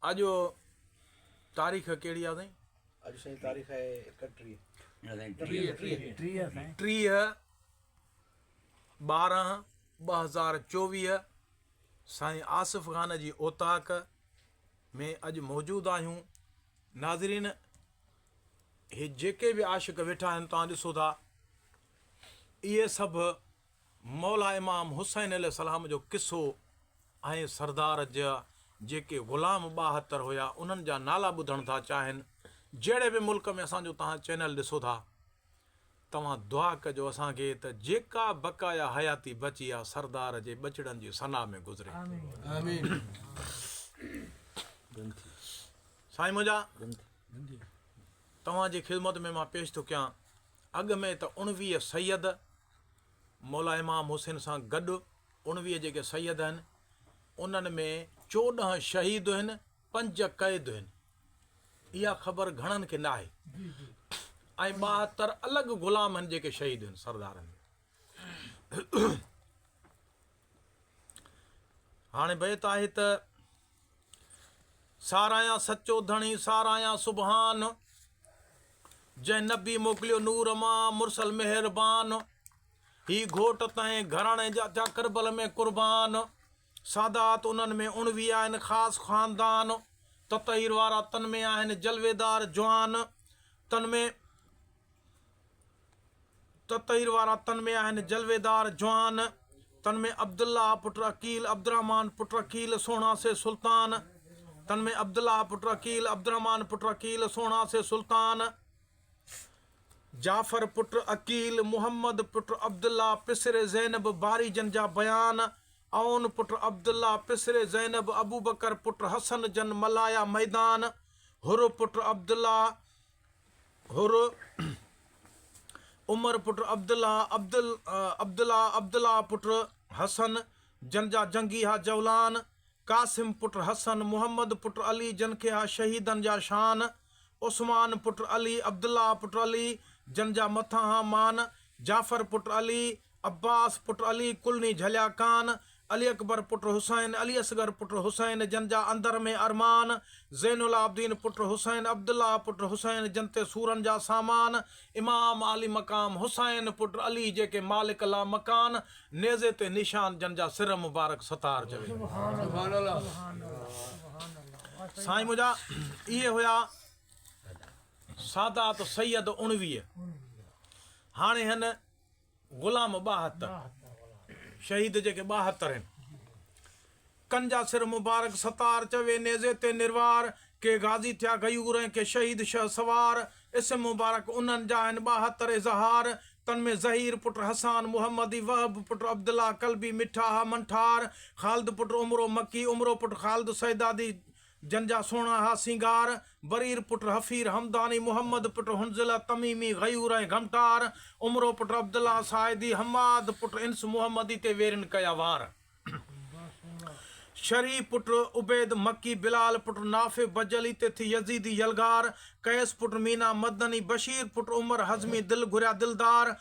अॼु तारीख़ कहिड़ी आहे साईं? अॼु साईं तारीख़ आहे 30/12/2024। साईं आसिफ़ ख़ान जी ओताक में अॼु मौजूदु आहियूं। नाज़रीन, हे जेके बि आशिक़ वेठा आहिनि तव्हां ॾिसो था, इहे सभु मौला इमाम हुसैन अलैहिस्सलाम जो किस्सो ऐं सरदार जा जेके ग़ुलाम 72 हुया उन्हनि जा नाला ॿुधण था चाहिनि। जहिड़े बि मुल्क में असांजो तव्हां चैनल ॾिसो था, तव्हां दुआ कजो असांखे त जेका बक़ाया हयाती बची आहे सरदार जे ॿचड़नि जी सना में गुज़रे। आमीन। साईं मुंहिंजा तव्हांजी ख़िदमत में मां पेश थो कयां। अॻु में त 19 सैयद मौला इमाम हुसैन सां गॾु 19 जेके सैयद आहिनि उन्हनि में 14 शहीद आहिनि, 5 क़ैद आहिनि। इहा ख़बर घणनि खे न आहे। ऐं 72 अलॻि ग़ुलाम आहिनि जेके शहीद आहिनि सरदारनि में। हाणे बैत आहे त सारायां सचो धणी सारायां सुबहान, जंहिं नबी मोकिलियो नूर मां मुरसल मेहरबान, ही घोट तंहिं घराणे जा थिया करबल में कुर्बान, सादात उन्हनि में 19 आहिनि ख़ासि ख़ानदान, ततहीर वारा तन में आहिनि जलवेदार जवान, ततहीर वारा तन में आहिनि जलवेदार जवान, तन में अब्दुल्ला पुट अकील अब्दुर्रहमान पुट अकील सोना से सुल्तान, तन में अब्दुल्ला पुट अकील अब्दुर्रहमान पुट अकील सोना से सुल्तान, जाफ़र पुट अकील मुहम्मद पुट अब्दुल्ला पिसरे ज़ैनब बारी जन जा बयान, औन पुट अब्दुल्ला पिसरे ज़ैनब अबू बकर पुट हसन जन मलाया मैदान, हुर पुट अब्दुल्ला हुर उमर पुट अब्दुल्ला अब्दुल्ला पुट हसन जन जा जंगी हा जवलान, कासिम पुट हसन मुहम्मद पुट अली जन के हा शहीदन जा शान, उस्मान पुट अली अब्दुल्ला पुट अली जन जा मथा हा मान, जाफ़र पुट अली अब्बास पुट अली कुलनी झलिया कान, अली अकबर पुट हुसैन अली असगर पुट हुसैन जन जा अंदर में अरमान, ज़ैनुल आबदीन पुट हुसैन अब्दुल्ला पुट हुसैन जनते सूरन जा सामान, इमाम आली मकाम हुसैन पुट अली जेके मालिक ला मकान, नेज़े ते निशान जन जा सिर मुबारक सतार चवे। साईं मुंहिंजा इहे हुया सादात सैयद 19। हाणे आहिनि ग़ुलाम 72 शहीद जेके 72 आहिनि। कंजा सिर मुबारक सतार चवे नेज़े ते निर्वार, के गाज़ी थिया गयूर ऐं के शहीद शह सवार, इस्म मुबारक उन्हनि जा आहिनि 72 इज़हार, तन में ज़हीर पुट हसान मुहम्मदी वहब पुट अब्दुल्ला कल्बी मिठा हा मंठार, ख़ालिद पुट उमरो मक्की उमरो पुट ख़ालिद सैदादी जंजा सोना हा सिंगार, बरीर पुट हफ़ीर हमदानी मुहम्मद पुट हुनज़िला तमीमी गयूर ऐं घमटार, उमरो पुट अब्दुल्ला साइदी हमाद पुट इंस मुहम्मदी ते वेरिन कया वार, शरी पुट उबैद मक्की बिलाल पुट नाफे बजली ते थी यजीदी यलगार, कैस पुट मीना मदनी बशीर पुट उमर हज़मी दिल घुरिया दिलदार,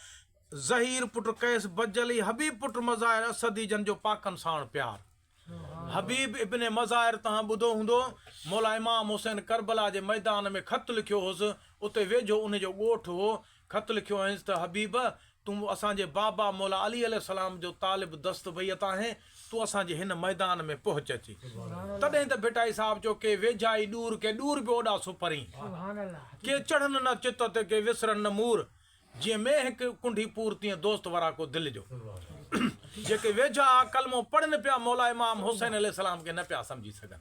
ज़हीर पुट कैस बजली हबीब पुट मज़ाहिर असदी जन जो पाकन साण प्यार। हबीब इब्ने मज़ाहिर तव्हां ॿुधो हूंदो, मौला इमाम हुसैन करबला जे मैदान में ख़त लिखियो हुउसि, उते वेझो उनजो ॻोठु हो। ख़त लिखियो हुयसि त हबीब तूं असांजे बाबा मौला अली अलैहिस्सलाम जो तालिब दस्त भैया आहे, तूं असांजे हिन मैदान में पहुच अची। तॾहिं त भिटाई साहिब चयो के वेझाई ॾूर के ॾूर बि ओॾा सुपरी, के चढ़नि न चित ते के विसरनि न मूर, जीअं में हिकु कुंडी पूर तीअं दोस्त वारा को दिलि जो। जेके वेझा कलमो पढ़नि पिया मौला इमाम हुसैन अलैहिस्सलाम के न पिया सम्झी सघनि,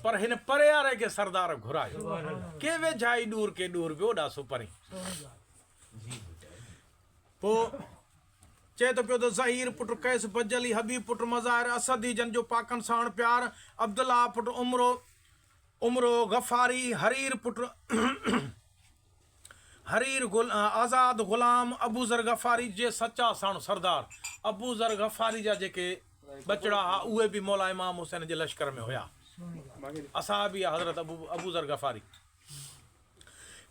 पर हिन परे वारे खे सरदार घुरायो, के वेझाई ॾूर के ॾूर बि ओॾा सुपरी। पोइ चए थो पियो त ज़हीर पुट कैस बजली हबीब पुट मज़ाहिर असदी जन जो पाकन साण प्यार, अब्दुल्ला पुट उमरो गफ़ारी हरीर पुट आज़ाद ग़ुलाम अबूज़र गफ़ारी जे सच्चा साण सरदार अबूज़र गफ़ारी जा जेके ॿचड़ा हा उहे बि मौला इमाम हुसैन जे लश्कर में हुया। असहाबी हज़रत अबूज़र गफ़ारी,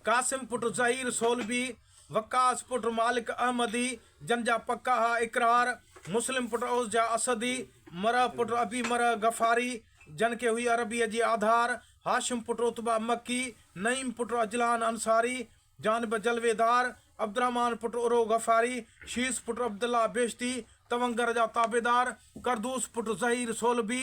कासिम पुट ज़हीर सोलबी, वकास पुट मालिक अहमदी जन जा पक्का हा इकरार, मुस्लिम पुट औस जा असदी, मरह पुट अबी मरह गफ़ारी, जन के हुई अरबीअ जी आधार हाशिम पुट उतबा मक्की नईम पुट अजलान अंसारी जानब जलवेदार अब्दुर्रहमान पुट उरो गफारी शीस पुट अब्दुल्ला बेश्ती तवंगर जा ताबेदार करदूस पुट ज़हीर सोलबी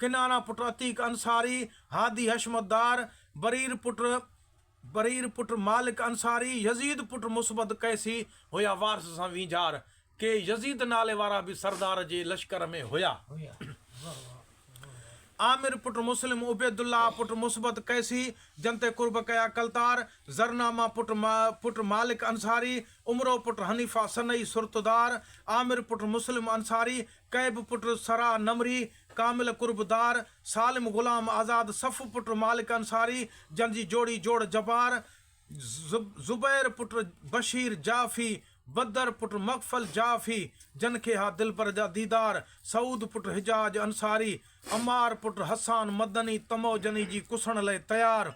किनाना पुट अतीक अंसारी हादी हशमतदार बरीर पुट मालिक अंसारी यजीद पुट मुस्बत कैसी हुया वारस सां वींझार के यजीद नाले वारा भी सरदार जे लश्कर में हुया आमिर पुट मुस्लिम उबैदुल्ला पुट मुस्बत कैसी जनते कुर्ब कया कलतार जरनामा पुट मालिक अंसारी उमरो पुट हनीफा सनई सुरतदार आमिर पुट मुस्लिम अंसारी कैब पुट सरा नमरी कामिल कुर्बदार सालिम गुलाम आज़ाद सफ़ पुट मालिक अंसारी जनजी जोड़ी जोड़ जबार जुबैर पुट बशीर जाफ़ी बदर पुट मकफल जाफ़ी जन खे हा दिल पर जा दीदार सऊद पुट हिजाज अंसारी अमार पुट हसान मदनी तमो जनी जी कुसण लाइ तयार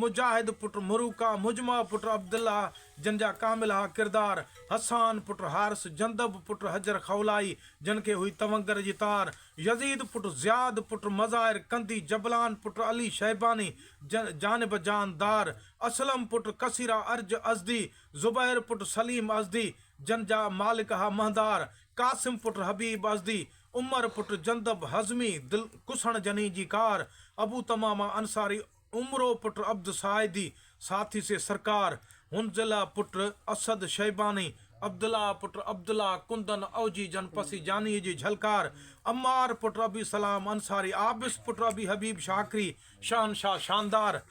मुजाहिद पुट मुरूका मुजमा पुट अब्दुल्ला जन जा कामिल हा किरदार हसान पुट हारिस जंदब पुट हजर खौलाई जन खे हुई तवंगर जी तार यजीद पुट ज़ियाद पुट मज़ाहिर कंदी जबलान पुट अली शैबानी जानब जानदार असलम पुट कसीरा अर्ज अज़दी ज़ुबैर पुट सलीम अज़दी जन जा मालिक हा महदार कासिम पुट हबीब अज़दी उमर पुट जंदब हज़मी दिल कुसण जनी जी कार अबू तमामा अंसारी उमरो पुट अब्द साइदी साथी से सरकार हुनजला पुट असद शैबानी अब्दुल्ला पुट अब्दुल्ला कुंदन औजी जनपसी जानी जी झलकार अम्मार पुट अबी सलाम अंसारी आबिस पुट अबी हबीब शाकरी शहनशाह शानदार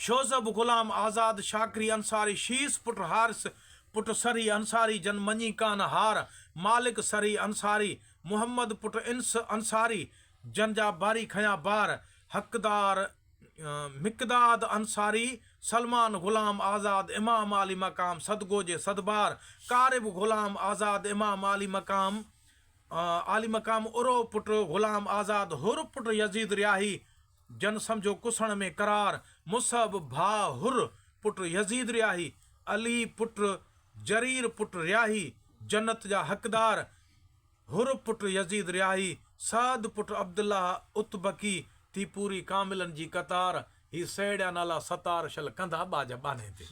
शोजब गुलाम आज़ाद शाकरी अंसारी शीस पुट हारिस पुट सरी अंसारी जन मनी कान हार मालिक सरी अंसारी मोहम्मद पुट इंस अंसारी जन जा बारी खया बार हकदार मिकदाद अंसारी सलमान गुलाम आज़ाद इमाम आली मकाम सदगो जे सदबार कारिब गुलाम आज़ाद इमाम आली मकाम उरो पुट गुलाम आज़ाद हुर पुट यजीद रियाही जन समझो कुसण में करार मुसब भा हुर पुट यजीद रियाही अली पुट जरीर पुट रियाही जन्नत जा हकदार हुर पुट यजीद रियाही साद पुट अब्दुल्ला उतबकी थी पूरी कामिलन जी कतार ही सेड़ा नाला सतार शल कंधा बाज बाने ते